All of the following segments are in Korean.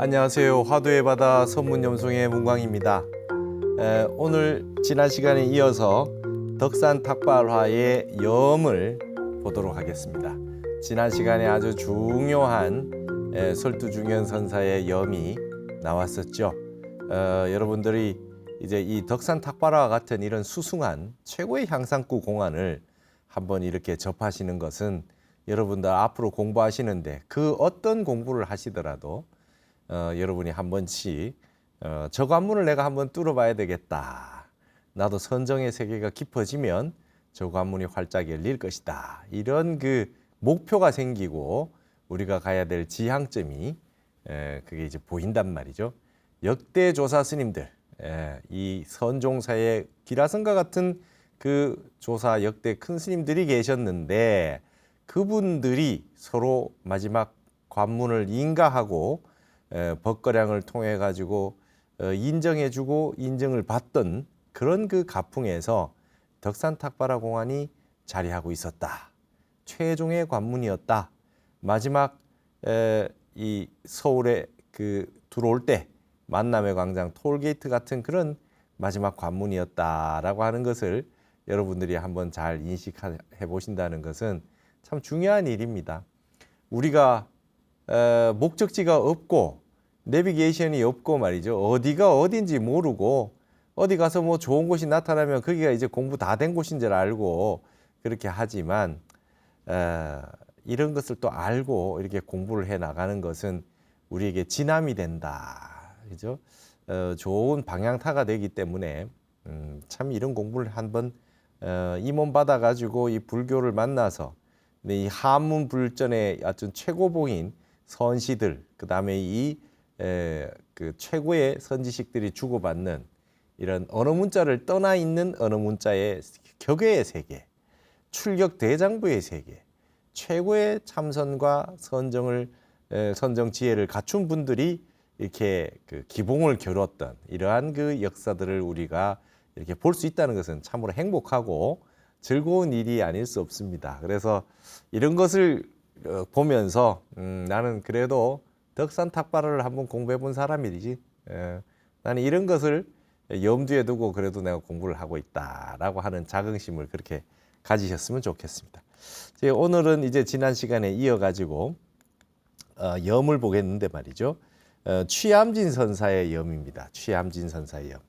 안녕하세요. 화두의 바다 선문염송의 문광입니다. 오늘 지난 시간에 이어서 덕산 탁발화의 염을 보도록 하겠습니다. 지난 시간에 아주 중요한 설두중현 선사의 염이 나왔었죠. 여러분들이 이제 이 덕산 탁발화와 같은 이런 수승한 최고의 향상구 공안을 한번 이렇게 접하시는 것은 여러분들 앞으로 공부하시는데 그 어떤 공부를 하시더라도 여러분이 한 번씩 저 관문을 내가 한번 뚫어봐야 되겠다. 나도 선정의 세계가 깊어지면 저 관문이 활짝 열릴 것이다. 이런 그 목표가 생기고 우리가 가야 될 지향점이 그게 이제 보인단 말이죠. 역대 조사 스님들, 이 선종사의 기라성과 같은 그 조사 역대 큰 스님들이 계셨는데 그분들이 서로 마지막 관문을 인가하고 법거량을 통해 가지고 인정해주고 인정을 받던 그런 그 가풍에서 덕산 탁발화 공안이 자리하고 있었다. 최종의 관문이었다. 마지막 이 서울에 그 들어올 때 만남의 광장 톨게이트 같은 그런 마지막 관문이었다라고 하는 것을 여러분들이 한번 잘 인식해 보신다는 것은 참 중요한 일입니다. 우리가 목적지가 없고 내비게이션이 없고 말이죠. 어디가 어딘지 모르고 어디 가서 뭐 좋은 곳이 나타나면 거기가 이제 공부 다 된 곳인 줄 알고 그렇게 하지만 이런 것을 또 알고 이렇게 공부를 해 나가는 것은 우리에게 진함이 된다. 그죠? 좋은 방향타가 되기 때문에 참 이런 공부를 한번 임원 받아 가지고 이 불교를 만나서 이 한문 불전의 아주 최고봉인 선시들, 그 다음에 그 최고의 선지식들이 주고받는 이런 언어 문자를 떠나 있는 언어 문자의 격의 세계, 출격 대장부의 세계, 최고의 참선과 선정 지혜를 갖춘 분들이 이렇게 그 기봉을 겨뤘던 이러한 그 역사들을 우리가 이렇게 볼 수 있다는 것은 참으로 행복하고 즐거운 일이 아닐 수 없습니다. 그래서 이런 것을 보면서 나는 그래도 덕산 탁발화를 한번 공부해 본 사람이지. 나는 이런 것을 염두에 두고 그래도 내가 공부를 하고 있다라고 하는 자긍심을 그렇게 가지셨으면 좋겠습니다. 오늘은 이제 지난 시간에 이어가지고 염을 보겠는데 말이죠. 취암진 선사의 염입니다. 취암진 선사의 염.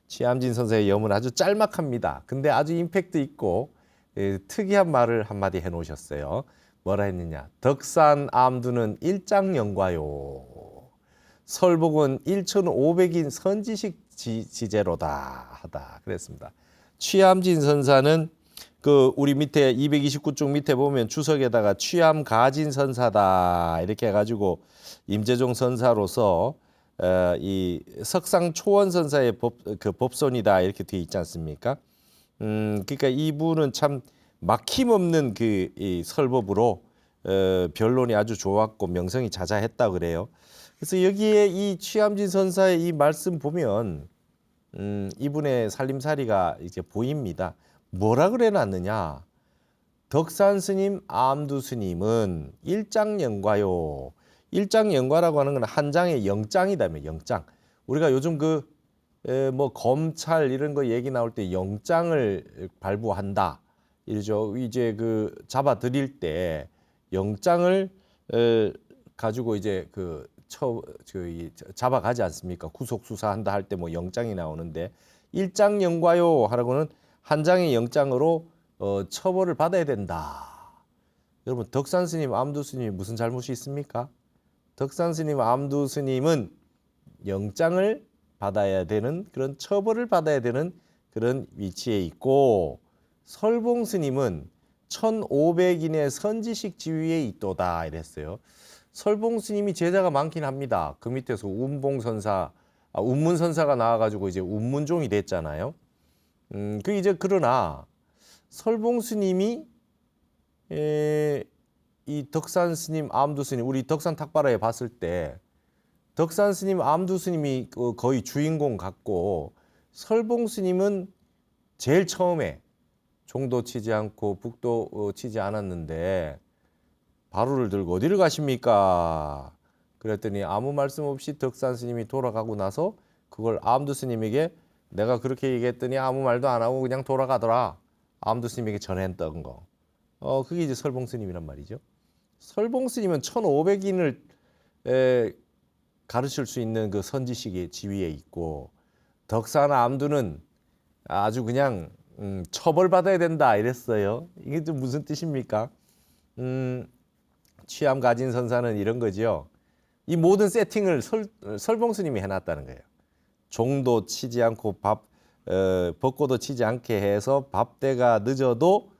취암진 선사의 염은 아주 짤막합니다. 근데 아주 임팩트 있고 특이한 말을 한마디 해놓으셨어요. 뭐라 했느냐. 덕산 암두는 일장영과요. 설복은 1500인 선지식 지제로다 하다 그랬습니다. 취암진 선사는 그 우리 밑에 229쪽 밑에 보면 주석에다가 취암가진 선사다 이렇게 해가지고 임재종 선사로서 이 석상초원 선사의 법손이다 이렇게 되어 있지 않습니까? 그러니까 이분은 참 막힘없는 이 설법으로 변론이 아주 좋았고 명성이 자자했다 그래요. 그래서 여기에 이 취암진 선사의 이 말씀 보면 이분의 살림살이가 이제 보입니다. 뭐라 그래 놨느냐? 덕산 스님, 암두 스님은 일장영과요. 일장영과라고 하는 건 한 장의 영장이다며 영장. 우리가 요즘 뭐 검찰 이런 거 얘기 나올 때 영장을 발부한다 이러죠. 이제 잡아 들일 때 영장을 가지고 이제 잡아가지 않습니까? 구속 수사한다 할 때 뭐 영장이 나오는데 일장영과요 하라고는 한 장의 영장으로 처벌을 받아야 된다. 여러분 덕산 스님, 암두 스님이 무슨 잘못이 있습니까? 덕산 스님, 암두 스님은 영장을 받아야 되는 그런 처벌을 받아야 되는 그런 위치에 있고 설봉 스님은 1500인의 선지식 지위에 있도다 이랬어요. 설봉 스님이 제자가 많긴 합니다. 그 밑에서 운문 선사가 나와가지고 이제 운문종이 됐잖아요. 이제 그러나 설봉 스님이 이 덕산 스님, 암두 스님, 우리 덕산 탁발화에 봤을 때 덕산 스님, 암두 스님이 거의 주인공 같고 설봉 스님은 제일 처음에 종도 치지 않고 북도 치지 않았는데 바루를 들고 어디를 가십니까? 그랬더니 아무 말씀 없이 덕산 스님이 돌아가고 나서 그걸 암두 스님에게 내가 그렇게 얘기했더니 아무 말도 안 하고 그냥 돌아가더라. 암두 스님에게 전했던 거. 그게 이제 설봉 스님이란 말이죠. 설봉 스님은 1500인을 가르칠 수 있는 그 선지식의 지위에 있고 덕산 암두는 아주 그냥 처벌받아야 된다 이랬어요. 이게 좀 무슨 뜻입니까? 취함 가진 선사는 이런 거죠. 이 모든 세팅을 설봉 스님이 해놨다는 거예요. 종도 치지 않고 벚꽃도 치지 않게 해서 밥때가 늦어도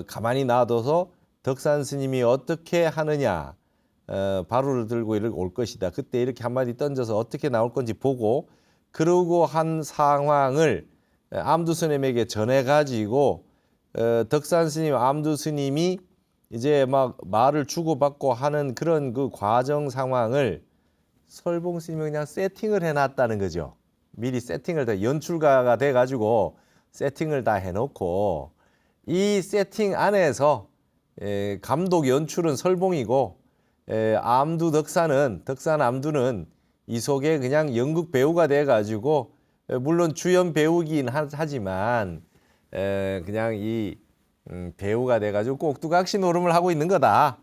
가만히 놔둬서 덕산 스님이 어떻게 하느냐 바루를 들고 이렇게 올 것이다. 그때 이렇게 한마디 던져서 어떻게 나올 건지 보고 그러고 한 상황을 암두 스님에게 전해가지고 덕산 스님, 암두 스님이 이제 막 말을 주고받고 하는 그런 그 과정 상황을 설봉 스님이 그냥 세팅을 해놨다는 거죠. 미리 세팅을 다 연출가가 돼가지고 세팅을 다 해놓고 이 세팅 안에서 감독 연출은 설봉이고 덕산 암두는 이 속에 그냥 연극 배우가 돼가지고 물론 주연 배우긴 하지만 그냥 이 배우가 돼가지고 꼭두각시 노름을 하고 있는 거다.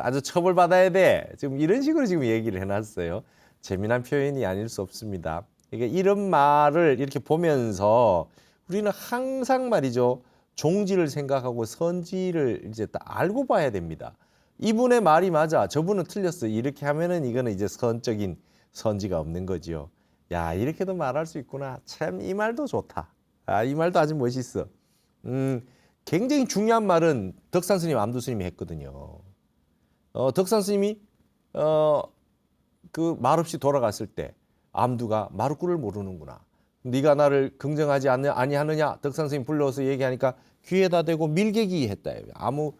아주 처벌받아야 돼. 지금 이런 식으로 지금 얘기를 해놨어요. 재미난 표현이 아닐 수 없습니다. 그러니까 이런 말을 이렇게 보면서 우리는 항상 말이죠. 종지를 생각하고 선지를 이제 딱 알고 봐야 됩니다. 이분의 말이 맞아. 저분은 틀렸어. 이렇게 하면은 이거는 이제 선적인 선지가 없는 거지요. 야, 이렇게도 말할 수 있구나. 참 이 말도 좋다. 이 말도 아주 멋있어. 굉장히 중요한 말은 덕산 스님, 암두 스님이 했거든요. 덕산 스님이 그 말없이 돌아갔을 때 암두가 마루꾼을 모르는구나. 네가 나를 긍정하지 아니하느냐. 덕산 스님 불러서 얘기하니까 귀에다 대고 밀개기 했다. 아무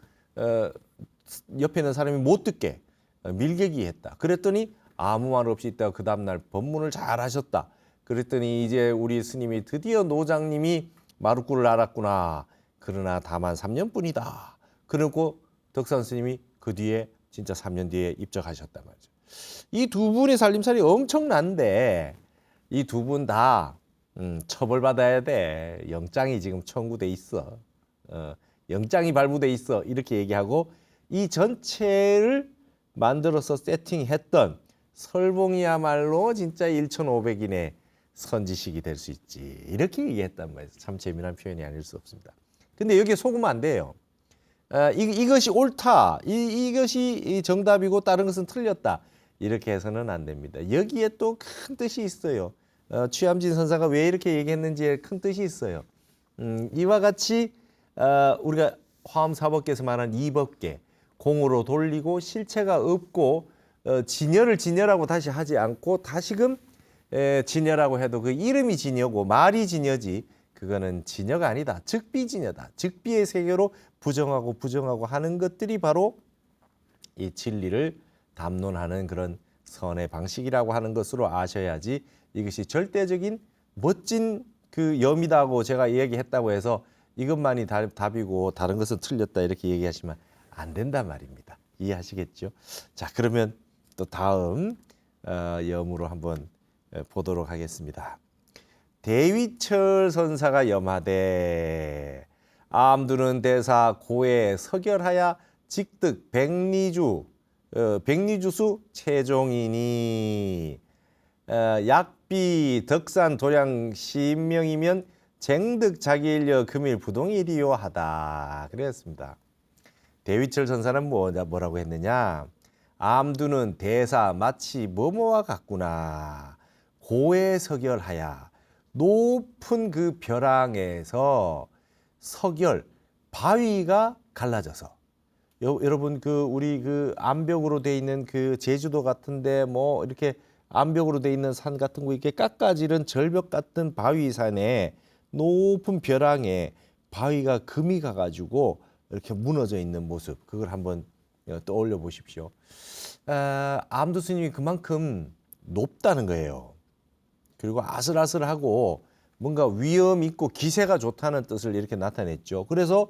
옆에 있는 사람이 못 듣게 밀개기 했다. 그랬더니 아무 말 없이 있다가 그 다음날 법문을 잘 하셨다. 그랬더니 이제 우리 스님이 드디어 노장님이 마루꾼을 알았구나. 그러나 다만 3년뿐이다. 그리고 덕산 스님이 그 뒤에 진짜 3년 뒤에 입적하셨단 말이죠. 이 두 분의 살림살이 엄청난데 이 두 분 다 처벌받아야 돼. 영장이 지금 청구돼 있어. 영장이 발부돼 있어. 이렇게 얘기하고 이 전체를 만들어서 세팅했던 설봉이야말로 진짜 1500인의 선지식이 될 수 있지. 이렇게 얘기했단 말이에요. 참 재미난 표현이 아닐 수 없습니다. 근데 여기에 속으면 안 돼요. 이것이 옳다. 이것이 정답이고 다른 것은 틀렸다. 이렇게 해서는 안 됩니다. 여기에 또 큰 뜻이 있어요. 취함진 선사가 왜 이렇게 얘기했는지에 큰 뜻이 있어요. 이와 같이 우리가 화엄사법계에서 말하는 이법계 공으로 돌리고 실체가 없고 진여를 진여라고 다시 하지 않고 다시금 진여라고 해도 그 이름이 진여고 말이 진여지 그거는 진여가 아니다. 즉비진여다. 즉비의 세계로 부정하고 하는 것들이 바로 이 진리를 담론하는 그런 선의 방식이라고 하는 것으로 아셔야지 이것이 절대적인 멋진 그 염이다고 제가 이야기했다고 해서 이것만이 답이고 다른 것은 틀렸다 이렇게 얘기하시면 안 된단 말입니다. 이해하시겠죠? 자, 그러면 또 다음 염으로 한번 보도록 하겠습니다. 대위철 선사가 염하되 암두는 대사 고에 서결하야 직득 백리주수 최종이니 약비 덕산 도량 신명이면 쟁득 자기일려 금일 부동일이요 하다. 그랬습니다. 대위철 선사는 뭐라고 했느냐? 암두는 대사 마치 뭐뭐와 같구나. 고에 서결하야 높은 그 벼랑에서 서결 바위가 갈라져서 여러분 그 우리 그 암벽으로 돼 있는 그 제주도 같은데 뭐 이렇게 암벽으로 돼 있는 산 같은 거 이렇게 깎아지른 절벽 같은 바위산에 높은 벼랑에 바위가 금이 가가지고 이렇게 무너져 있는 모습 그걸 한번 떠올려 보십시오. 암두 스님이 그만큼 높다는 거예요. 그리고 아슬아슬하고 뭔가 위험 있고 기세가 좋다는 뜻을 이렇게 나타냈죠. 그래서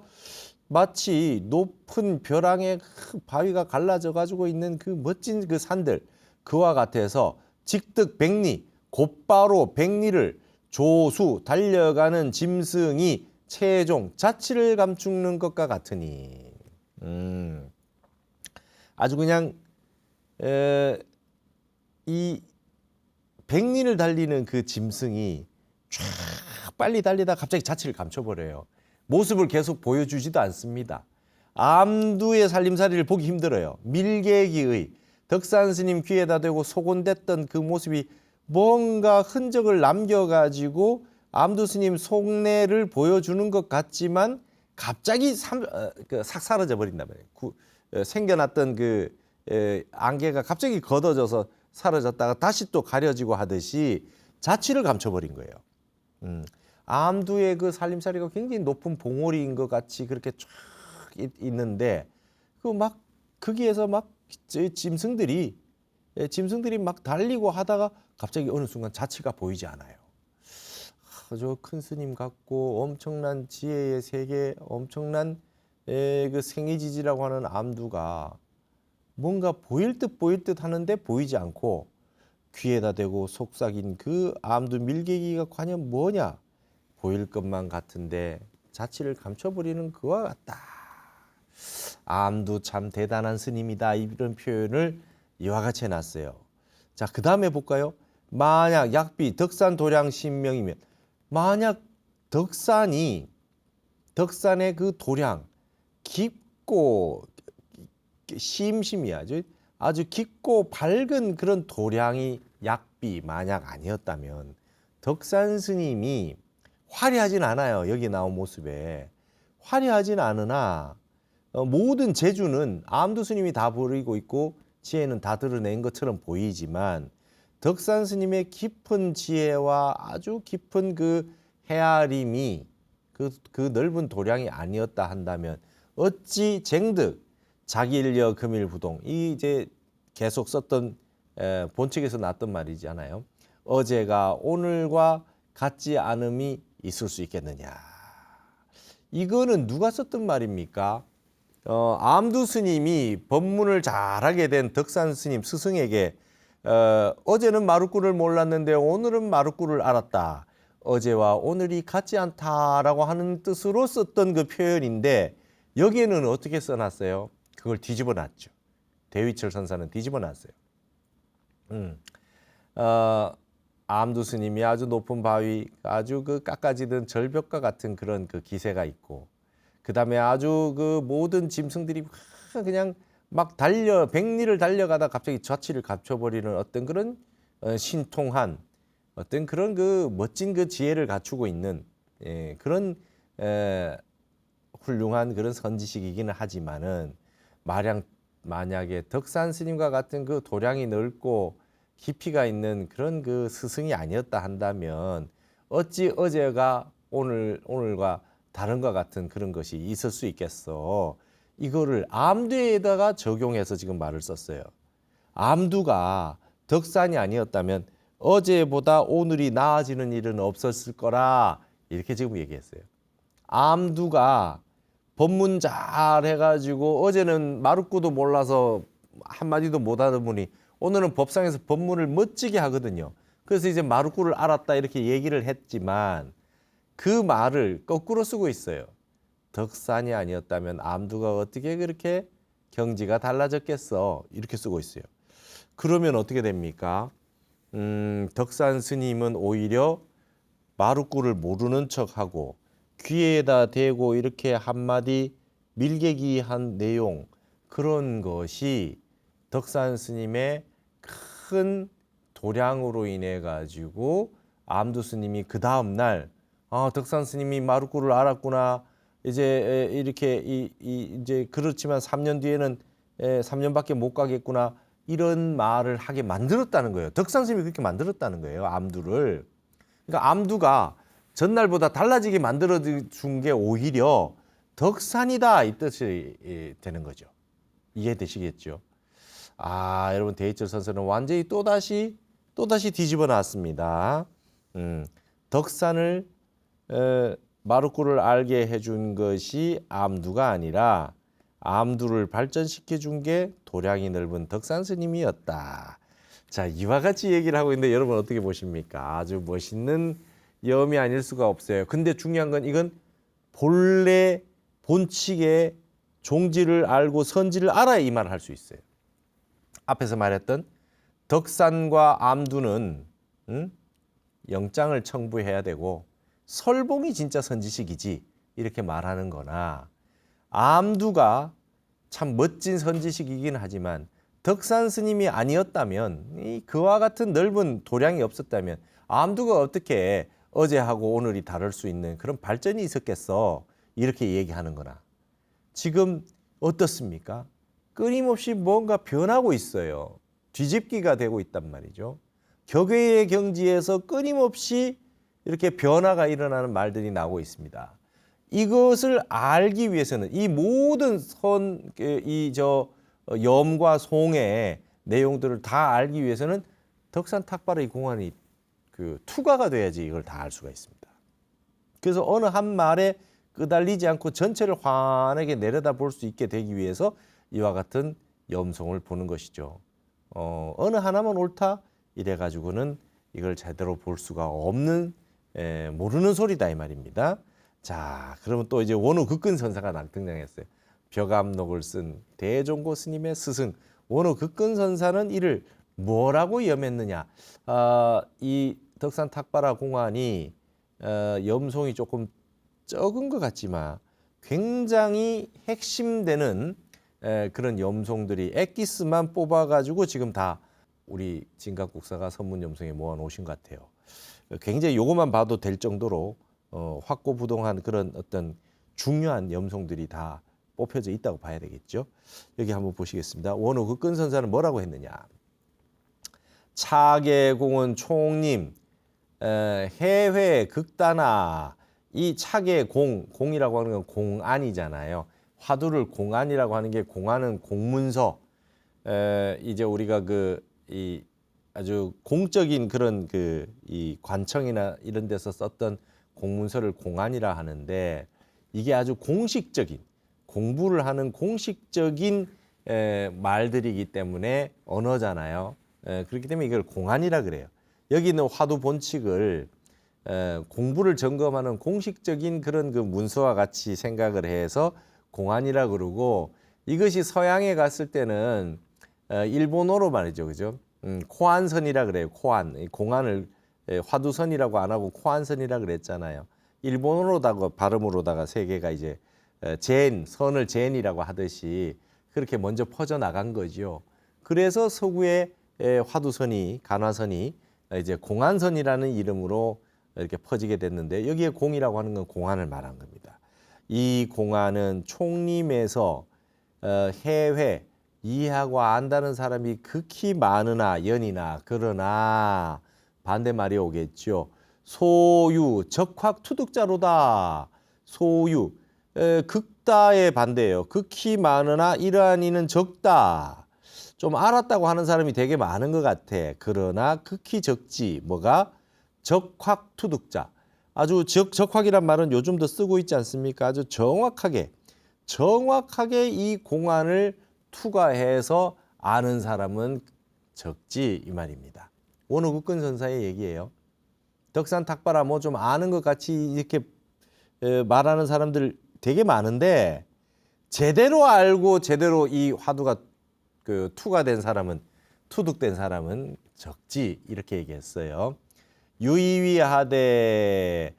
마치 높은 벼랑에 바위가 갈라져 가지고 있는 그 멋진 그 산들, 그와 같아서 직득백리, 곧바로 백리를 조수 달려가는 짐승이 최종 자취를 감추는 것과 같으니. 아주 그냥 이 백리를 달리는 그 짐승이 쫙 빨리 달리다 갑자기 자취를 감춰버려요. 모습을 계속 보여주지도 않습니다. 암두의 살림살이를 보기 힘들어요. 밀개기의 덕산 스님 귀에다 대고 소곤댔던 그 모습이 뭔가 흔적을 남겨가지고 암두 스님 속내를 보여주는 것 같지만 갑자기 싹 사라져 버린단 말이에요. 생겨났던 그 안개가 갑자기 걷어져서 사라졌다가 다시 또 가려지고 하듯이 자취를 감춰버린 거예요. 암두의 그 살림살이가 굉장히 높은 봉오리인 것 같이 그렇게 쫙 있는데 거기에서 짐승들이 막 달리고 하다가 갑자기 어느 순간 자취가 보이지 않아요. 저 큰 스님 같고 엄청난 지혜의 세계, 엄청난 그 생이지지라고 하는 암두가 뭔가 보일 듯 하는데 보이지 않고 귀에다 대고 속삭인 그 암두 밀개기가 과연 뭐냐? 보일 것만 같은데 자취를 감춰버리는 그와 같다. 암두 참 대단한 스님이다. 이런 표현을 이와 같이 해놨어요. 자, 그 다음에 볼까요? 만약 약비 덕산 도량 신명이면, 만약 덕산의 그 도량 깊고 심심이 아주 깊고 밝은 그런 도량이 약비 만약 아니었다면 덕산 스님이 화려하진 않아요. 여기 나온 모습에 화려하진 않으나 모든 재주는 암두 스님이 다 부리고 있고 지혜는 다 드러낸 것처럼 보이지만 덕산 스님의 깊은 지혜와 아주 깊은 그 헤아림이 그 넓은 도량이 아니었다 한다면 어찌 쟁득 자기일려 금일부동, 이 이제 계속 썼던 본책에서 났던 말이잖아요. 어제가 오늘과 같지 않음이 있을 수 있겠느냐. 이거는 누가 썼던 말입니까? 암두 스님이 법문을 잘하게 된 덕산 스님 스승에게 어제는 마루꾼을 몰랐는데 오늘은 마루꾼을 알았다. 어제와 오늘이 같지 않다라고 하는 뜻으로 썼던 그 표현인데 여기에는 어떻게 써놨어요? 그걸 뒤집어 놨죠. 대위철 선사는 뒤집어 놨어요. 암두 스님이 아주 높은 바위, 아주 그 깎아지던 절벽과 같은 그런 그 기세가 있고, 그 다음에 아주 그 모든 짐승들이 그냥 막 백리를 달려가다 갑자기 좌치를 감춰버리는 어떤 그런 신통한 어떤 그런 그 멋진 그 지혜를 갖추고 있는 그런 훌륭한 그런 선지식이기는 하지만은 만약에 덕산 스님과 같은 그 도량이 넓고 깊이가 있는 그런 그 스승이 아니었다 한다면 어찌 어제가 오늘과 다른과 같은 그런 것이 있을 수 있겠어. 이거를 암두에다가 적용해서 지금 말을 썼어요. 암두가 덕산이 아니었다면 어제보다 오늘이 나아지는 일은 없었을 거라, 이렇게 지금 얘기했어요. 암두가 법문 잘 해가지고 어제는 마루꾸도 몰라서 한마디도 못 알아보니 오늘은 법상에서 법문을 멋지게 하거든요. 그래서 이제 마루꾸를 알았다 이렇게 얘기를 했지만 그 말을 거꾸로 쓰고 있어요. 덕산이 아니었다면 암두가 어떻게 그렇게 경지가 달라졌겠어, 이렇게 쓰고 있어요. 그러면 어떻게 됩니까? 덕산 스님은 오히려 마루꾸를 모르는 척하고 귀에다 대고 이렇게 한마디 밀개기한 내용, 그런 것이 덕산 스님의 큰 도량으로 인해 가지고 암두 스님이 그 다음 날 덕산 스님이 마루꾸를 알았구나, 이제 이렇게 이제 그렇지만 3년 뒤에는 3년밖에 못 가겠구나, 이런 말을 하게 만들었다는 거예요. 덕산 스님이 그렇게 만들었다는 거예요, 암두를. 그러니까 암두가 전날보다 달라지게 만들어 준 게 오히려 덕산이다, 이 뜻이 되는 거죠. 이해되시겠죠? 여러분, 대이철 선생은 완전히 또다시 뒤집어 놨습니다. 덕산을 마루꾸를 알게 해준 것이 암두가 아니라 암두를 발전시켜 준 게 도량이 넓은 덕산 스님이었다. 자, 이와 같이 얘기를 하고 있는데 여러분 어떻게 보십니까? 아주 멋있는 염이 아닐 수가 없어요. 근데 중요한 건 이건 본래 본칙의 종지를 알고 선지를 알아야 이 말을 할 수 있어요. 앞에서 말했던 덕산과 암두는 영장을 청부해야 되고 설봉이 진짜 선지식이지 이렇게 말하는 거나, 암두가 참 멋진 선지식이긴 하지만 덕산 스님이 아니었다면, 그와 같은 넓은 도량이 없었다면 암두가 어떻게 어제하고 오늘이 다를 수 있는 그런 발전이 있었겠어, 이렇게 얘기하는 거나. 지금 어떻습니까? 끊임없이 뭔가 변하고 있어요. 뒤집기가 되고 있단 말이죠. 격외의 경지에서 끊임없이 이렇게 변화가 일어나는 말들이 나오고 있습니다. 이것을 알기 위해서는 이 모든 염과 송의 내용들을 다 알기 위해서는 덕산 탁발의 공안이 투과가 돼야지 이걸 다 알 수가 있습니다. 그래서 어느 한 말에 끄달리지 않고 전체를 환하게 내려다 볼 수 있게 되기 위해서 이와 같은 염송을 보는 것이죠. 어느 하나만 옳다 이래 가지고는 이걸 제대로 볼 수가 없는, 모르는 소리다 이 말입니다. 자, 그러면 또 이제 원후 극근선사가 등장했어요. 벽암록을 쓴 대종고 스님의 스승 원후 극근선사는 이를 뭐라고 염했느냐? 이 덕산 탁발화 공안이 염송이 조금 적은 것 같지만 굉장히 핵심되는 그런 염송들이 엑기스만 뽑아가지고 지금 다 우리 진각국사가 선문 염송에 모아놓으신 것 같아요. 굉장히 요것만 봐도 될 정도로 확고부동한 그런 어떤 중요한 염송들이 다 뽑혀져 있다고 봐야 되겠죠. 여기 한번 보시겠습니다. 원후 극근선사는 뭐라고 했느냐? 차계공은 총님, 해회 극단아. 이 차계 공이라고 하는 건 공안이잖아요. 화두를 공안이라고 하는 게, 공안은 공문서. 이제 우리가 이 아주 공적인 그런 이 관청이나 이런 데서 썼던 공문서를 공안이라 하는데, 이게 아주 공식적인, 공부를 하는 공식적인 말들이기 때문에 언어잖아요. 그렇기 때문에 이걸 공안이라 그래요. 여기 있는 화두 본칙을 공부를 점검하는 공식적인 그런 문서와 같이 생각을 해서 공안이라 그러고, 이것이 서양에 갔을 때는 일본어로 말이죠, 그죠? 코안선이라 그래요. 코안, 공안을 화두선이라고 안 하고 코안선이라 그랬잖아요. 일본어로다가 발음으로다가 세 개가 이제 선을 젠이라고 하듯이 그렇게 먼저 퍼져 나간 거죠. 그래서 서구의 화두선이, 간화선이 이제 공안선이라는 이름으로 이렇게 퍼지게 됐는데, 여기에 공이라고 하는 건 공안을 말한 겁니다. 이 공안은 총림에서 해회, 이해하고 안다는 사람이 극히 많으나 연이나, 그러나 반대말이 오겠죠. 소유, 적확투득자로다. 소유, 극다의 반대예요. 극히 많으나 이러한 이는 적다. 좀 알았다고 하는 사람이 되게 많은 것 같아. 그러나 극히 적지. 뭐가? 적확투득자. 아주 적확이란 말은 요즘도 쓰고 있지 않습니까? 아주 정확하게 이 공안을 투과해서 아는 사람은 적지, 이 말입니다. 원후 극근선사의 얘기예요. 덕산 탁발아 뭐 좀 아는 것 같이 이렇게 말하는 사람들 되게 많은데, 제대로 알고 제대로 이 화두가 투과된 사람은, 투득된 사람은 적지, 이렇게 얘기했어요. 유의위하되,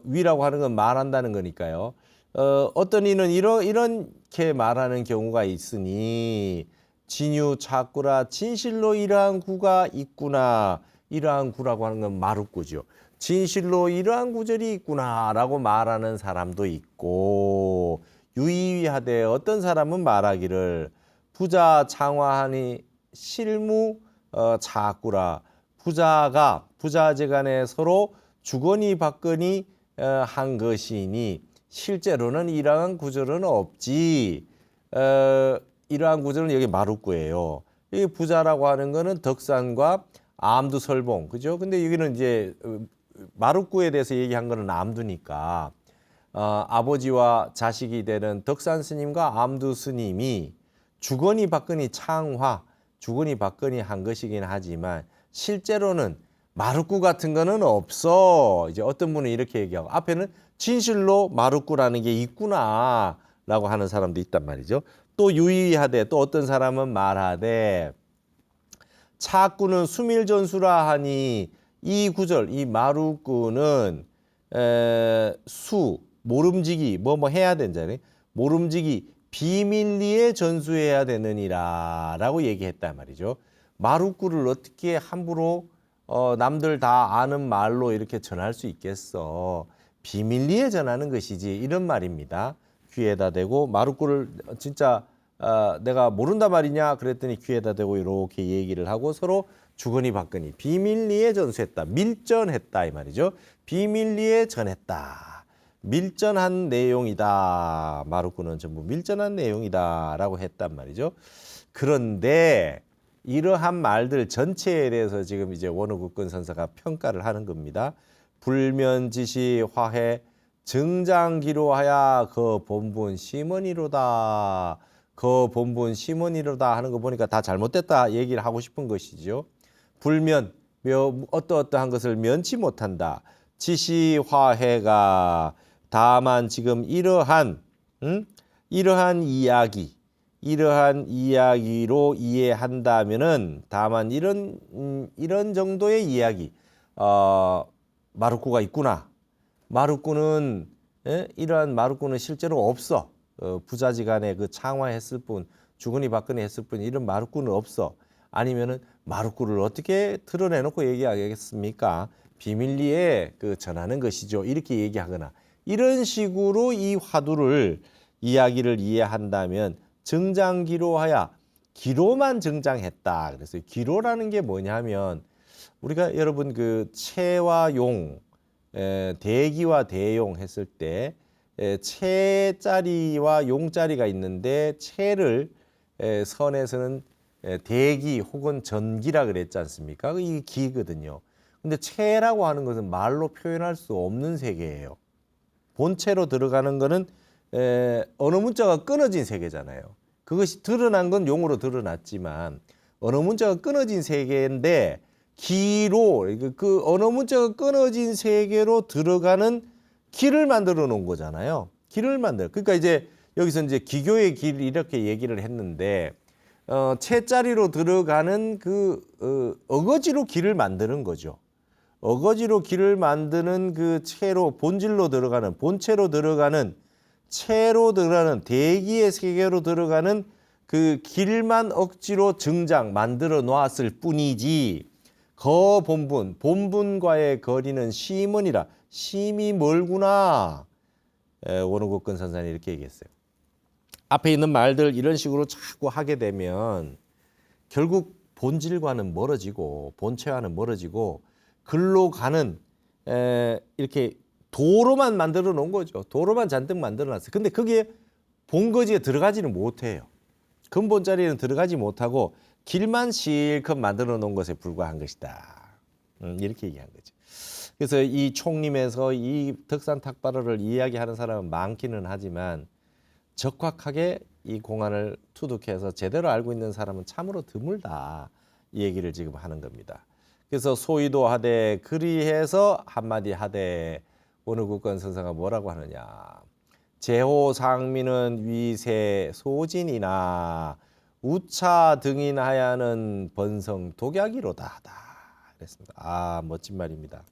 위라고 하는 건 말한다는 거니까요. 어떤 이는 이렇게 말하는 경우가 있으니, 진유 찾구라, 진실로 이러한 구가 있구나. 이러한 구라고 하는 건 마룻구죠. 진실로 이러한 구절이 있구나라고 말하는 사람도 있고, 유의위하되 어떤 사람은 말하기를 부자 창화하니 실무 찾구라. 부자재간에 서로 주거니 받거니 한 것이니 실제로는 이러한 구절은 없지. 이러한 구절은 여기 마룻구예요. 이 부자라고 하는 거는 덕산과 암두설봉, 그죠? 근데 여기는 이제 마룻구에 대해서 얘기한 거는 암두니까 아버지와 자식이 되는 덕산 스님과 암두 스님이 주거니 받거니 창화, 주거니 받거니 한 것이긴 하지만 실제로는 마룻구 같은 거는 없어. 이제 어떤 분은 이렇게 얘기하고 앞에는 진실로 마룻구라는 게 있구나라고 하는 사람도 있단 말이죠. 또 유의하되 또 어떤 사람은 말하되 차구는 수밀전수라 하니 이 구절 이 마룻구는 수 모름지기 뭐 해야 된잖아요. 모름지기 비밀리에 전수해야 되느니라 라고 얘기했단 말이죠. 마룻구를 어떻게 함부로 남들 다 아는 말로 이렇게 전할 수 있겠어. 비밀리에 전하는 것이지 이런 말입니다. 귀에다 대고 마룻구를 진짜 내가 모른다 말이냐 그랬더니 귀에다 대고 이렇게 얘기를 하고 서로 주거니 받거니 비밀리에 전수했다. 밀전했다 이 말이죠. 비밀리에 전했다. 밀전한 내용이다. 마룻구는 전부 밀전한 내용이다 라고 했단 말이죠. 그런데 이러한 말들 전체에 대해서 지금 이제 원어국권 선사가 평가를 하는 겁니다. 불면지시 화해 증장기로하야 그 본분 심언이로다. 그 본분 심언이로다 하는 거 보니까 다 잘못됐다 얘기를 하고 싶은 것이죠. 불면 어떠한 것을 면치 못한다. 지시화해가 다만 지금 이러한 이야기로 이해한다면은 다만 이런 정도의 이야기 마룻구가 있구나. 마룻구는 이러한 마룻구는 실제로 없어. 부자지간에 그 창화했을 뿐 주거니 받거니 했을 뿐 이런 마룻구는 없어. 아니면은 마룻구를 어떻게 드러내놓고 얘기하겠습니까? 비밀리에 그 전하는 것이죠. 이렇게 얘기하거나 이런 식으로 이 화두를 이야기를 이해한다면 증장기로 하야 기로만 증장했다. 그래서 기로라는 게 뭐냐면 우리가 여러분 그 채와 용, 대기와 대용 했을 때 채자리와 용자리가 있는데 채를 선에서는 대기 혹은 전기라 그랬지 않습니까? 이게 기거든요. 근데 채라고 하는 것은 말로 표현할 수 없는 세계예요. 본체로 들어가는 거는 언어 문자가 끊어진 세계잖아요. 그것이 드러난 건 용으로 드러났지만 언어 문자가 끊어진 세계인데 기로 그 언어 문자가 끊어진 세계로 들어가는 길을 만들어 놓은 거잖아요. 길을 만들. 그러니까 이제 여기서 이제 기교의 길 이렇게 얘기를 했는데 채자리로 들어가는 그 어거지로 길을 만드는 거죠. 어거지로 길을 만드는 그 채로 본질로 들어가는 본체로 들어가는 채로 들어가는 대기의 세계로 들어가는 그 길만 억지로 증장 만들어 놓았을 뿐이지 거 본분과의 거리는 심은이라 심이 멀구나. 원어국권 선생이 이렇게 얘기했어요. 앞에 있는 말들 이런 식으로 자꾸 하게 되면 결국 본질과는 멀어지고 본체와는 멀어지고 글로 가는 이렇게 도로만 만들어 놓은 거죠. 도로만 잔뜩 만들어 놨어요. 근데 그게 본거지에 들어가지는 못해요. 근본 자리에는 들어가지 못하고 길만 실컷 만들어 놓은 것에 불과한 것이다. 이렇게 얘기한 거죠. 그래서 이 총림에서 이 덕산 탁발어를 이야기하는 사람은 많기는 하지만 적확하게 이 공안을 투득해서 제대로 알고 있는 사람은 참으로 드물다. 이 얘기를 지금 하는 겁니다. 그래서 소위도 하되 그리해서 한마디 하되 원어국권 선사가 뭐라고 하느냐. 제호상민은 위세 소진이나 우차 등인하야는 번성 독약이로다. 그랬습니다. 아 멋진 말입니다.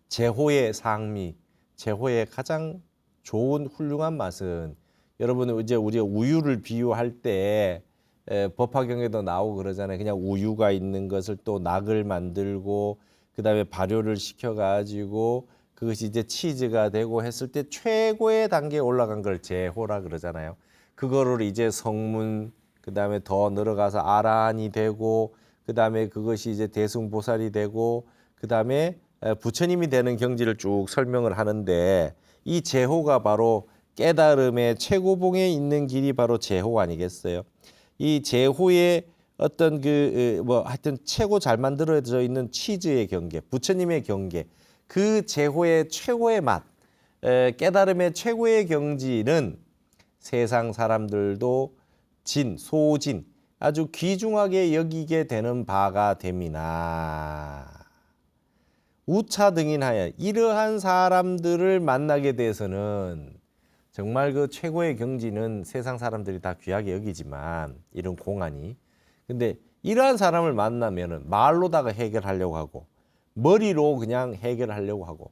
제호의 상미, 제호의 가장 좋은 훌륭한 맛은 여러분 이제 우리가 우유를 비유할 때 법화경에도 나오고 그러잖아요. 그냥 우유가 있는 것을 또 낙을 만들고 그다음에 발효를 시켜가지고 그것이 이제 치즈가 되고 했을 때 최고의 단계에 올라간 걸 제호라 그러잖아요. 그거를 이제 성문 그다음에 더 늘어가서 아란이 되고 그다음에 그것이 이제 대승보살이 되고 그다음에 부처님이 되는 경지를 쭉 설명을 하는데 이 제호가 바로 깨달음의 최고봉에 있는 길이 바로 제호 아니겠어요? 이 제호의 어떤 그 뭐 하여튼 최고 잘 만들어져 있는 치즈의 경계, 부처님의 경계, 그 제호의 최고의 맛, 깨달음의 최고의 경지는 세상 사람들도 소진 아주 귀중하게 여기게 되는 바가 됨이나 우차등인하여 이러한 사람들을 만나게 돼서는 정말 그 최고의 경지는 세상 사람들이 다 귀하게 여기지만 이런 공안이 근데 이러한 사람을 만나면은 말로다가 해결하려고 하고 머리로 그냥 해결하려고 하고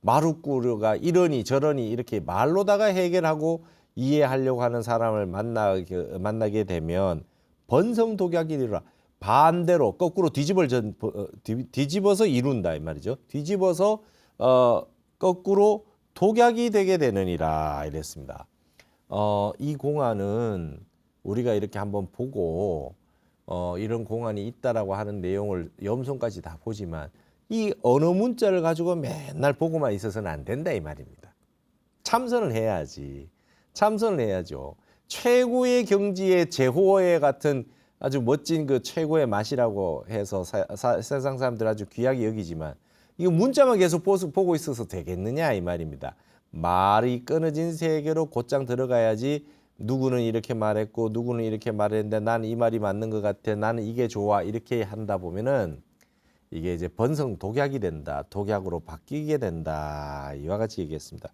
마루꾸르가 이러니 저러니 이렇게 말로다가 해결하고 이해하려고 하는 사람을 만나게 되면 번성독약이 되라. 반대로 거꾸로 뒤집어서 이룬다 이 말이죠. 뒤집어서 거꾸로 독약이 되게 되느니라 이랬습니다. 이 공안은 우리가 이렇게 한번 보고 이런 공안이 있다라고 하는 내용을 염송까지 다 보지만 이 언어 문자를 가지고 맨날 보고만 있어서는 안 된다 이 말입니다. 참선을 해야지. 참선을 해야죠. 최고의 경지의 제호의 같은 아주 멋진 그 최고의 맛이라고 해서 세상 사람들 아주 귀하게 여기지만 이거 문자만 계속 보고 있어서 되겠느냐 이 말입니다. 말이 끊어진 세계로 곧장 들어가야지 누구는 이렇게 말했고 누구는 이렇게 말했는데 나는 이 말이 맞는 것 같아. 나는 이게 좋아. 이렇게 한다 보면은 이게 이제 번성 독약이 된다. 독약으로 바뀌게 된다. 이와 같이 얘기했습니다.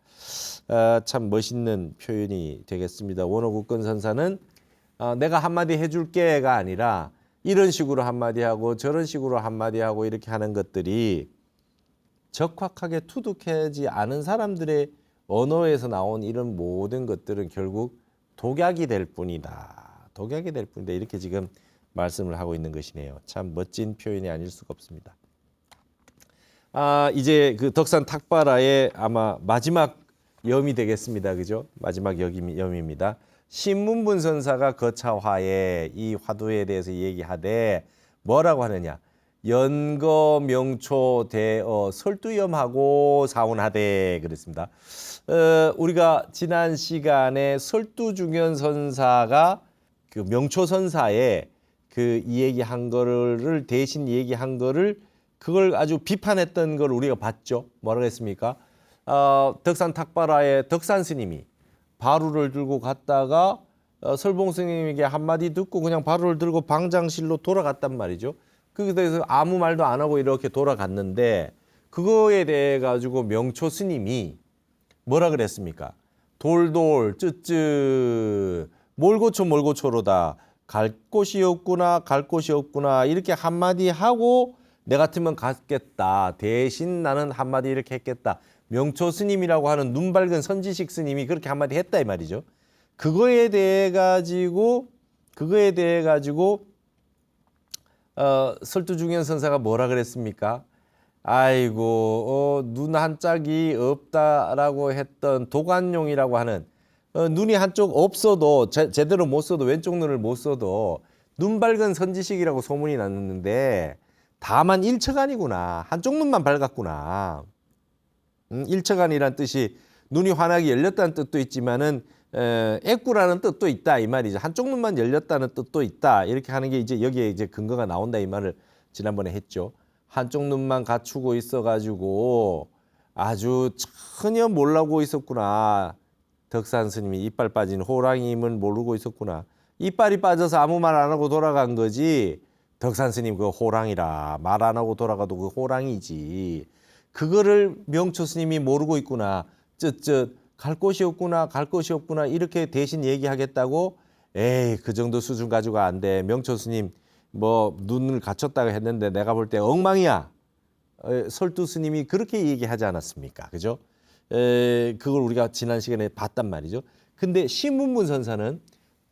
참 멋있는 표현이 되겠습니다. 원어국권 선사는 내가 한마디 해줄게가 아니라 이런 식으로 한마디 하고 저런 식으로 한마디 하고 이렇게 하는 것들이 적확하게 투득하지 않은 사람들의 언어에서 나온 이런 모든 것들은 결국 독약이 될 뿐이다. 독약이 될 뿐이다. 이렇게 지금 말씀을 하고 있는 것이네요. 참 멋진 표현이 아닐 수가 없습니다. 이제 그 덕산 탁바라의 아마 마지막 염이 되겠습니다. 그죠? 마지막 염입니다. 신문분 선사가 거차화에 이 화두에 대해서 얘기하되 뭐라고 하느냐? 연거 명초 대어 설두염하고 사운하되 그랬습니다. 우리가 지난 시간에 설두중현 선사가 그 명초 선사에 그 이 얘기한 거를 대신 얘기한 거를 그걸 아주 비판했던 걸 우리가 봤죠. 뭐라고 했습니까? 덕산 탁바라의 덕산 스님이 바루를 들고 갔다가 설봉 스님에게 한마디 듣고 그냥 바루를 들고 방장실로 돌아갔단 말이죠. 그래서 아무 말도 안 하고 이렇게 돌아갔는데 그거에 대해 가지고 명초 스님이 뭐라 그랬습니까? 돌돌 쯔쯔 몰고초로다. 갈 곳이 없구나 갈 곳이 없구나 이렇게 한마디 하고 내 같으면 갔겠다. 대신 나는 한마디 이렇게 했겠다. 명초 스님이라고 하는 눈 밝은 선지식 스님이 그렇게 한마디 했다 이 말이죠. 그거에 대해 가지고 설두중현 선사가 뭐라 그랬습니까? 아이고 눈 한 짝이 없다라고 했던 도관용이라고 하는 눈이 한쪽 없어도 제대로 못 써도 왼쪽 눈을 못 써도 눈 밝은 선지식이라고 소문이 났는데 다만 일처간이구나. 한쪽 눈만 밝았구나. 일처간이란 뜻이 눈이 환하게 열렸다는 뜻도 있지만은 애꾸라는 뜻도 있다 이 말이죠. 한쪽 눈만 열렸다는 뜻도 있다. 이렇게 하는 게 이제 여기에 이제 근거가 나온다 이 말을 지난번에 했죠. 한쪽 눈만 갖추고 있어가지고 아주 전혀 몰라고 있었구나. 덕산 스님이 이빨 빠진 호랑이임을 모르고 있었구나. 이빨이 빠져서 아무 말 안 하고 돌아간 거지. 덕산 스님 그 호랑이라 말 안 하고 돌아가도 그 호랑이지. 그거를 명초 스님이 모르고 있구나. 쯧쯧 갈 곳이 없구나. 갈 곳이 없구나. 이렇게 대신 얘기하겠다고 에이 그 정도 수준 가지고 안 돼. 명초 스님 뭐 눈을 갖췄다고 했는데 내가 볼 때 엉망이야. 설두 스님이 그렇게 얘기하지 않았습니까? 그죠? 그걸 우리가 지난 시간에 봤단 말이죠. 근데 신문분 선사는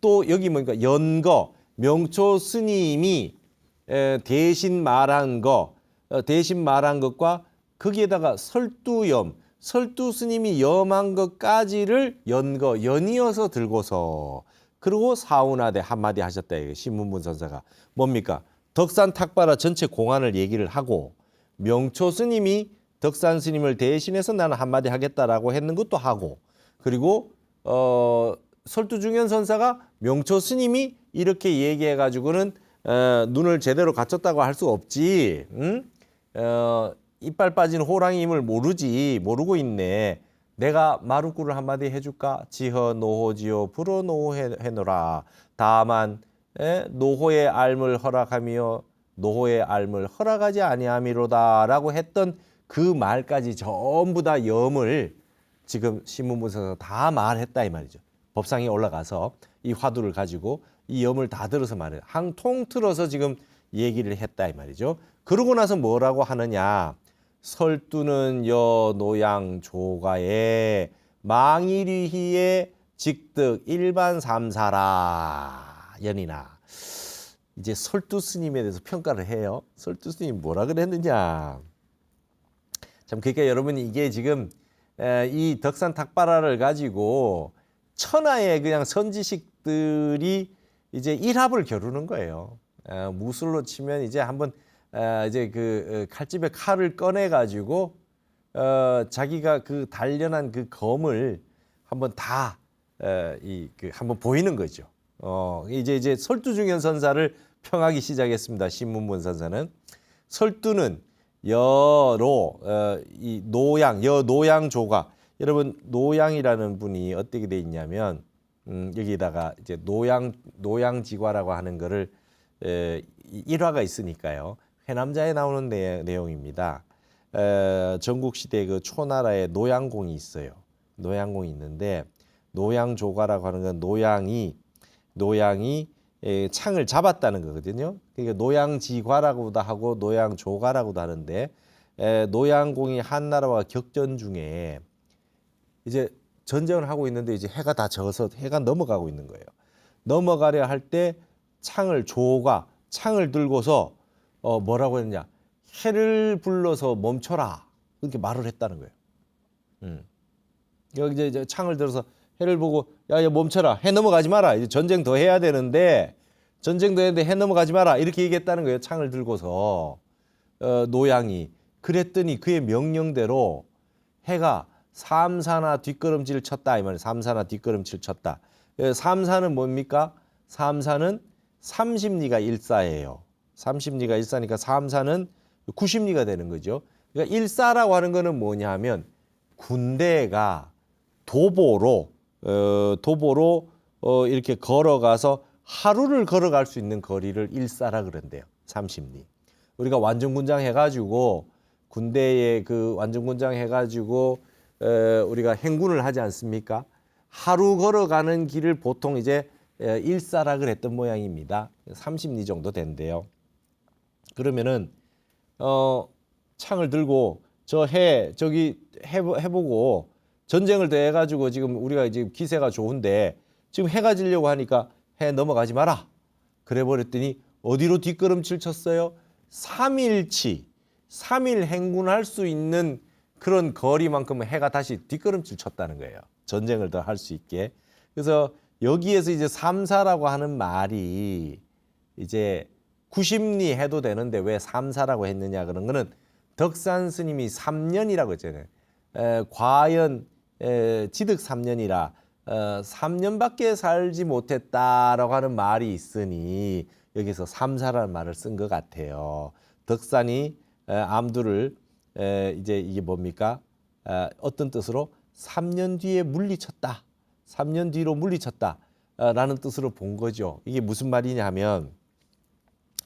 또 여기 뭐니까 연거 명초 스님이 대신 말한 것과 거기에다가 설두염 설두 스님이 염한 것까지를 연이어서 들고서 그리고 사운하되 한마디 하셨다. 신문분 선사가 뭡니까? 덕산 탁바라 전체 공안을 얘기를 하고 명초 스님이 덕산 스님을 대신해서 나는 한마디 하겠다라고 했는 것도 하고 그리고 설두중현 선사가 명초 스님이 이렇게 얘기해가지고는 눈을 제대로 갖췄다고 할 수 없지. 응? 이빨 빠진 호랑이임을 모르고 있네. 내가 마루꾸를 한마디 해줄까? 지허 노호지요 불어 노호해노라. 다만 노호의 앓을 허락하며 노호의 앓을 허락하지 아니함이로다라고 했던 그 말까지 전부 다 염을 지금 신문문서에서 다 말했다 이 말이죠. 법상에 올라가서 이 화두를 가지고 이 염을 다 들어서 말해요. 한 통틀어서 지금 얘기를 했다 이 말이죠. 그러고 나서 뭐라고 하느냐. 설두는 여 노양 조가에 망일위희의 직득 일반 삼사라 연이나. 이제 설두 스님에 대해서 평가를 해요. 설두 스님 뭐라 그랬느냐. 참 그러니까 여러분 이게 지금 이 덕산 탁발화를 가지고 천하의 그냥 선지식들이 이제 일합을 겨루는 거예요. 무술로 치면 이제 한번 이제 그 칼집에 칼을 꺼내 가지고 자기가 그 단련한 그 검을 한번 다 한번 보이는 거죠. 이제 설두중현 선사를 평하기 시작했습니다. 신문문 선사는 설두는 여로 이 노양 조가. 여러분 노양이라는 분이 어떻게 돼 있냐면 여기다가 이제 노양지과라고 하는 거를 일화가 있으니까요. 회남자에 나오는 내용입니다. 전국시대 그 초나라에 노양공이 있어요. 노양공이 있는데 노양조가라고 하는 건 노양이 창을 잡았다는 거거든요. 그러니까 노양지과라고도 하고 노양조가라고도 하는데 노양공이 한나라와 격전 중에 이제 전쟁을 하고 있는데 이제 해가 다 져서 해가 넘어가고 있는 거예요. 넘어가려 할 때 창을 들고서 뭐라고 했느냐. 해를 불러서 멈춰라. 그렇게 말을 했다는 거예요. 여기 이제 창을 들어서 해를 보고 야 멈춰라. 해 넘어가지 마라. 이제 전쟁 더 해야 되는데 해 넘어가지 마라. 이렇게 얘기했다는 거예요. 창을 들고서 노양이. 그랬더니 그의 명령대로 해가 삼사나 뒷걸음질 쳤다 이 말이에요. 삼사나 뒷걸음질 쳤다. 삼사는 뭡니까? 삼사는 30리가 일사예요. 30리가 일사니까 삼사는 90리가 되는 거죠. 그러니까 일사라고 하는 거는 뭐냐 하면 군대가 도보로 이렇게 걸어가서 하루를 걸어갈 수 있는 거리를 일사라 그런대요. 30리. 우리가 완전군장 해가지고 군대에 그 완전군장 해가지고 우리가 행군을 하지 않습니까? 하루 걸어가는 길을 보통 이제 일사라 그랬던 모양입니다. 30리 정도 된대요. 그러면은 창을 들고 저기 해보고 전쟁을 더 해가지고 지금 우리가 이제 기세가 좋은데 지금 해가 지려고 하니까 해 넘어가지 마라. 그래 버렸더니 어디로 뒷걸음질 쳤어요? 3일치, 3일 행군할 수 있는 그런 거리만큼 해가 다시 뒷걸음질 쳤다는 거예요. 전쟁을 더 할 수 있게. 그래서 여기에서 이제 삼사라고 하는 말이 이제 90리 해도 되는데 왜 삼사라고 했느냐 그런 거는 덕산 스님이 3년이라고 했잖아요. 과연 지득 3년이라 3년밖에 살지 못했다라고 하는 말이 있으니 여기서 삼사라는 말을 쓴 것 같아요. 덕산이 암두를 이제 이게 뭡니까? 어떤 뜻으로 3년 뒤에 물리쳤다. 3년 뒤로 물리쳤다. 라는 뜻으로 본 거죠. 이게 무슨 말이냐 하면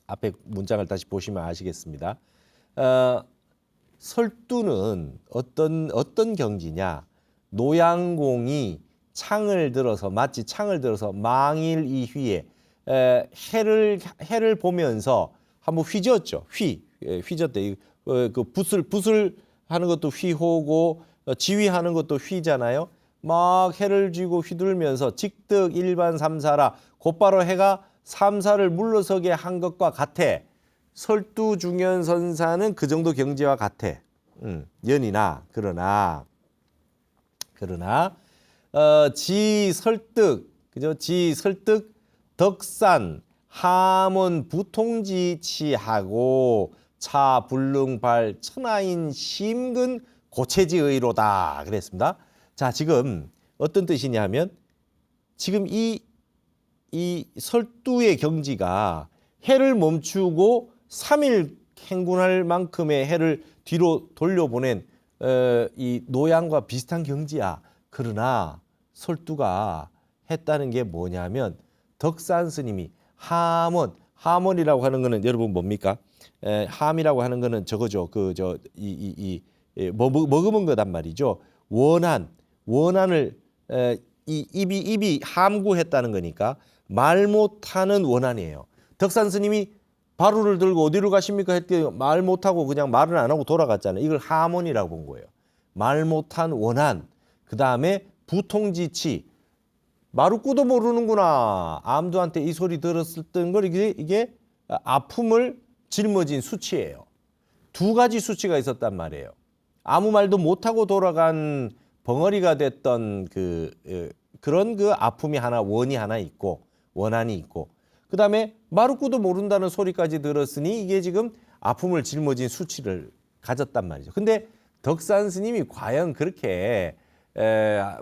앞에 문장을 다시 보시면 아시겠습니다. 설두는 어떤 경지냐? 노양공이 마치 창을 들어서 망일 이휘에 해를 보면서 한번 휘저었죠. 휘졌대. 그 붓을 하는 것도 휘호고 지휘하는 것도 휘잖아요. 막 해를 쥐고 휘둘면서 직득 일반 삼사라 곧바로 해가 삼사를 물러서게 한 것과 같아. 설두중현 선사는 그 정도 경지와 같아. 연이나 그러나 지설득 그죠? 지설득 덕산 함원 부통지치하고 차불능발 천하인 심근 고체지의로다 그랬습니다. 자, 지금 어떤 뜻이냐 하면 지금 이 설두의 경지가 해를 멈추고 3일 행군할 만큼의 해를 뒤로 돌려보낸 이 노양과 비슷한 경지야. 그러나 설두가 했다는 게 뭐냐면 덕산 스님이 함원이라고 하는 거는 여러분 뭡니까? 함이라고 하는 거는 저거죠. 머금은 거단 말이죠. 원한을 입이 함구했다는 거니까 말 못하는 원한이에요. 덕산 스님이 바루를 들고 어디로 가십니까? 했더니 말 못하고 그냥 말을 안 하고 돌아갔잖아요. 이걸 함원이라고 본 거예요. 말 못한 원한. 그 다음에 부통지치. 마루꾸도 모르는구나. 암두한테 이 소리 들었을 걸 이게 아픔을 짊어진 수치예요. 두 가지 수치가 있었단 말이에요. 아무 말도 못하고 돌아간 벙어리가 됐던 그런 아픔이 하나, 원한이 있고 그다음에 마루꾸도 모른다는 소리까지 들었으니 이게 지금 아픔을 짊어진 수치를 가졌단 말이죠. 근데 덕산 스님이 과연 그렇게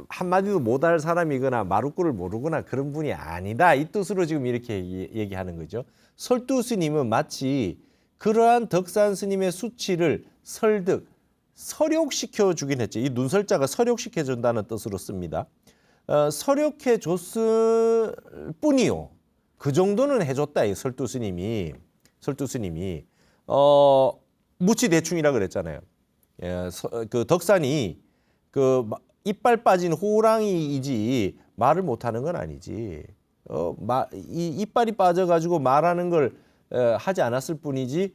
한마디도 못할 사람이거나 마루꾸를 모르거나 그런 분이 아니다. 이 뜻으로 지금 이렇게 얘기하는 거죠. 설두 스님은 마치 그러한 덕산 스님의 수치를 설욕시켜 주긴 했죠. 이 눈설자가 설욕시켜 준다는 뜻으로 씁니다. 설욕해 줬을 뿐이요. 그 정도는 해줬다. 이 설두 스님이 무치대충이라 그랬잖아요. 그 덕산이 이빨 빠진 호랑이이지 말을 못하는 건 아니지. 이 이빨이 빠져가지고 말하는 걸 하지 않았을 뿐이지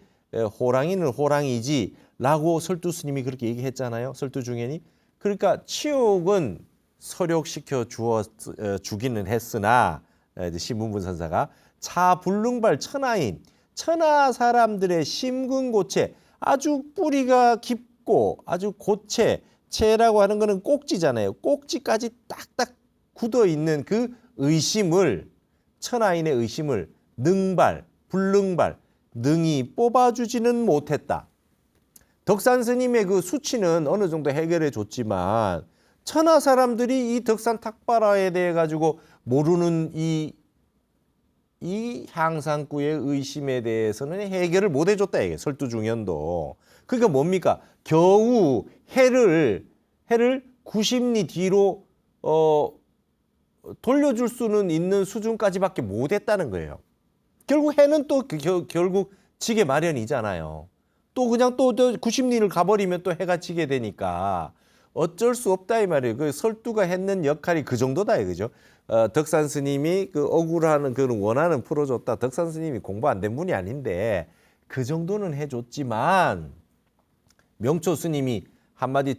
호랑이는 호랑이지라고 설두 스님이 그렇게 얘기했잖아요. 설두 중현이. 그러니까 치욕은 설욕시켜 주기는 했으나 신문분 선사가 차불능발 천하인 천하 사람들의 심근고체 아주 뿌리가 깊고 아주 채라고 하는 거는 꼭지잖아요. 꼭지까지 딱딱 굳어 있는 그 의심을 천하인의 의심을 불능발 능히 뽑아주지는 못했다. 덕산 스님의 그 수치는 어느 정도 해결해 줬지만 천하 사람들이 이 덕산 탁발화에 대해 가지고 모르는 이 향상구의 의심에 대해서는 해결을 못 해줬다 이게 설두중현도. 그러니까 뭡니까? 겨우 해를 90리 뒤로 돌려줄 수는 있는 수준까지밖에 못했다는 거예요. 결국 해는 또 결국 지게 마련이잖아요. 또 그냥 또 90리를 가버리면 또 해가 지게 되니까 어쩔 수 없다 이 말이에요. 그 설두가 했는 역할이 그 정도다 이거죠. 덕산 스님이 그 억울하는 그런 원한은 풀어줬다. 덕산 스님이 공부 안 된 분이 아닌데 그 정도는 해줬지만 명초 스님이 한마디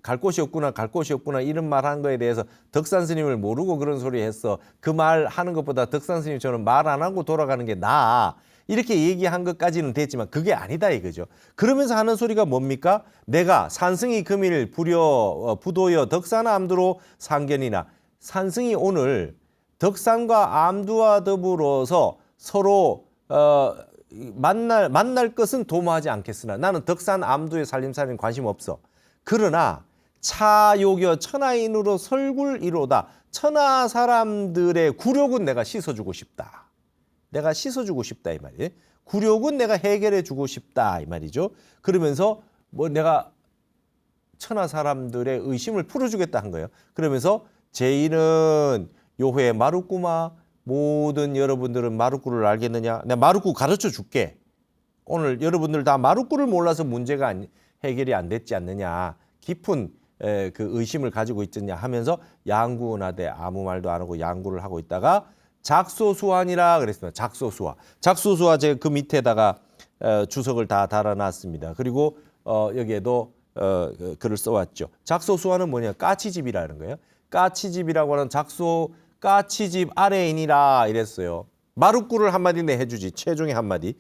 갈 곳이 없구나 이런 말 한 거에 대해서 덕산 스님을 모르고 그런 소리 했어. 그 말 하는 것보다 덕산 스님처럼 말 안 하고 돌아가는 게 나아. 이렇게 얘기한 것까지는 됐지만 그게 아니다 이거죠. 그러면서 하는 소리가 뭡니까? 내가 산승이 금일 부도여 덕산 암두로 상견이나 산승이 오늘 덕산과 암두와 더불어서 서로 만날 것은 도모하지 않겠으나 나는 덕산 암두의 살림살이는 관심 없어. 그러나 차욕여 천하인으로 설굴이로다. 천하 사람들의 굴욕은 내가 씻어주고 싶다. 내가 씻어주고 싶다 이 말이에요. 굴욕은 내가 해결해주고 싶다 이 말이죠. 그러면서 내가 천하 사람들의 의심을 풀어주겠다 한 거예요. 그러면서 제인은 요회 마루꾸마 모든 여러분들은 마루꾸를 알겠느냐? 내가 마루꾸 가르쳐 줄게. 오늘 여러분들 다 마루꾸를 몰라서 문제가 해결이 안 됐지 않느냐. 깊은 그 의심을 가지고 있느냐 하면서 양구나대 아무 말도 안 하고 양구를 하고 있다가 작소수환이라 그랬습니다. 작소수화 제가 그 밑에다가 주석을 다 달아놨습니다. 그리고 여기에도 글을 써왔죠. 작소수환은 뭐냐? 까치집이라는 거예요. 까치집이라고 하는 까치집 아래인이라 이랬어요. 마루꾸를 한마디 해주지. 최종의 한마디.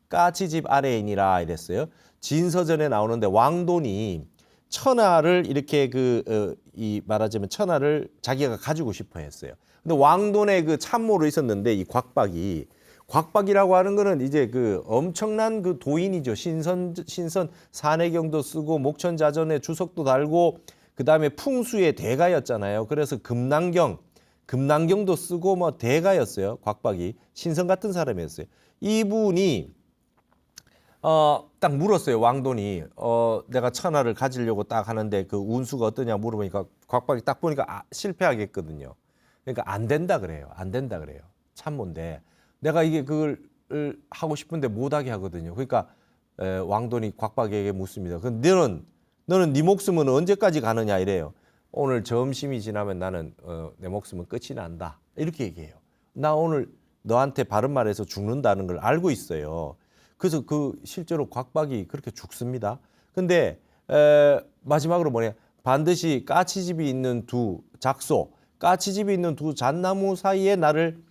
까치집 아래인이라 이랬어요. 진서전에 나오는데 왕돈이 천하를 이렇게 말하자면 천하를 자기가 가지고 싶어 했어요. 근데 왕돈의 그 참모로 있었는데 이 곽박이라고 하는 거는 이제 그 엄청난 그 도인이죠. 신선 산해경도 쓰고 목천자전에 주석도 달고 그다음에 풍수의 대가였잖아요. 그래서 금난경 금난경도 쓰고 뭐 대가였어요. 곽박이 신성 같은 사람이었어요. 이분이 딱 물었어요. 왕돈이 내가 천하를 가지려고 딱 하는데 그 운수가 어떠냐 물어보니까 곽박이 딱 보니까 실패하겠거든요. 그러니까 안 된다 그래요. 안 된다 그래요. 참모인데 내가 이게 그걸 하고 싶은데 못하게 하거든요. 그러니까 왕돈이 곽박이에게 묻습니다. 너는 네 목숨은 언제까지 가느냐 이래요. 오늘 점심이 지나면 나는 내 목숨은 끝이 난다. 이렇게 얘기해요. 나 오늘 너한테 바른 말해서 죽는다는 걸 알고 있어요. 그래서 실제로 곽박이 그렇게 죽습니다. 근데 마지막으로 뭐냐? 반드시 까치집이 있는 까치집이 있는 두 잣나무 사이에 나를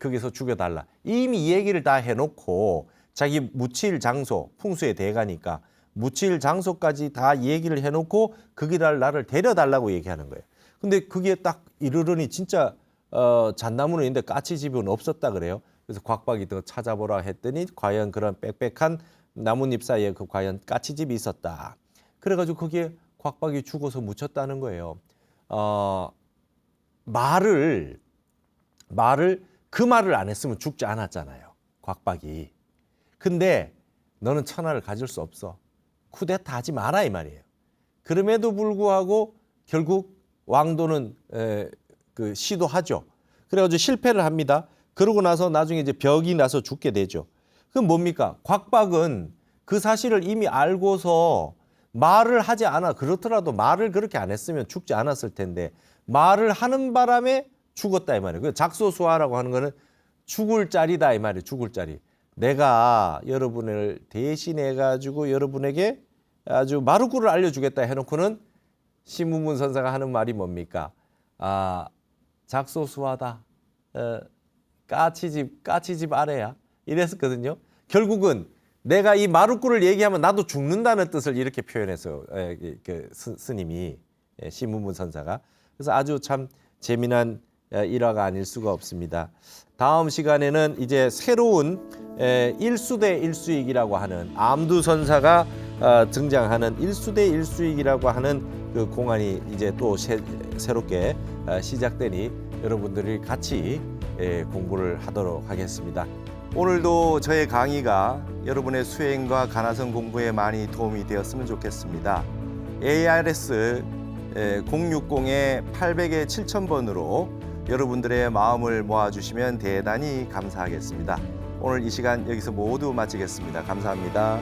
거기서 죽여달라. 이미 이 얘기를 다 해놓고 자기 묻힐 장소, 풍수의 대가니까 묻힐 장소까지 다 얘기를 해놓고 거기다 나를 데려달라고 얘기하는 거예요. 근데 그게 딱 이르르니 진짜 잣나무는 있는데 까치집은 없었다 그래요. 그래서 곽박이 더 찾아보라 했더니 과연 그런 빽빽한 나뭇잎 사이에 과연 까치집이 있었다. 그래가지고 거기에 곽박이 죽어서 묻혔다는 거예요. 말을 그 말을 안 했으면 죽지 않았잖아요. 곽박이. 근데 너는 천하를 가질 수 없어. 쿠데타 하지 마라 이 말이에요. 그럼에도 불구하고 결국 왕도는 시도하죠. 그래가지고 실패를 합니다. 그러고 나서 나중에 이제 벽이 나서 죽게 되죠. 그럼 뭡니까? 곽박은 그 사실을 이미 알고서 말을 하지 않아. 그렇더라도 말을 그렇게 안 했으면 죽지 않았을 텐데 말을 하는 바람에 죽었다 이 말이에요. 그 작소수화라고 하는 거는 죽을 자리다 이 말이에요. 죽을 자리. 내가 여러분을 대신해 가지고 여러분에게 아주 마루구를 알려주겠다 해놓고는 신문문 선사가 하는 말이 뭡니까? 작소수화다. 까치집 아래야. 이랬었거든요. 결국은 내가 이 마루구를 얘기하면 나도 죽는다는 뜻을 이렇게 표현했어요. 스님이 신문문 선사가. 그래서 아주 참 재미난 일화가 아닐 수가 없습니다. 다음 시간에는 이제 새로운 일수대 일수익이라고 하는 암두 선사가 등장하는 일수대 일수익이라고 하는 그 공안이 이제 또 새롭게 시작되니 여러분들이 같이 공부를 하도록 하겠습니다. 오늘도 저의 강의가 여러분의 수행과 가나성 공부에 많이 도움이 되었으면 좋겠습니다. ARS 060-800에 7000번으로 여러분들의 마음을 모아주시면 대단히 감사하겠습니다. 오늘 이 시간 여기서 모두 마치겠습니다. 감사합니다.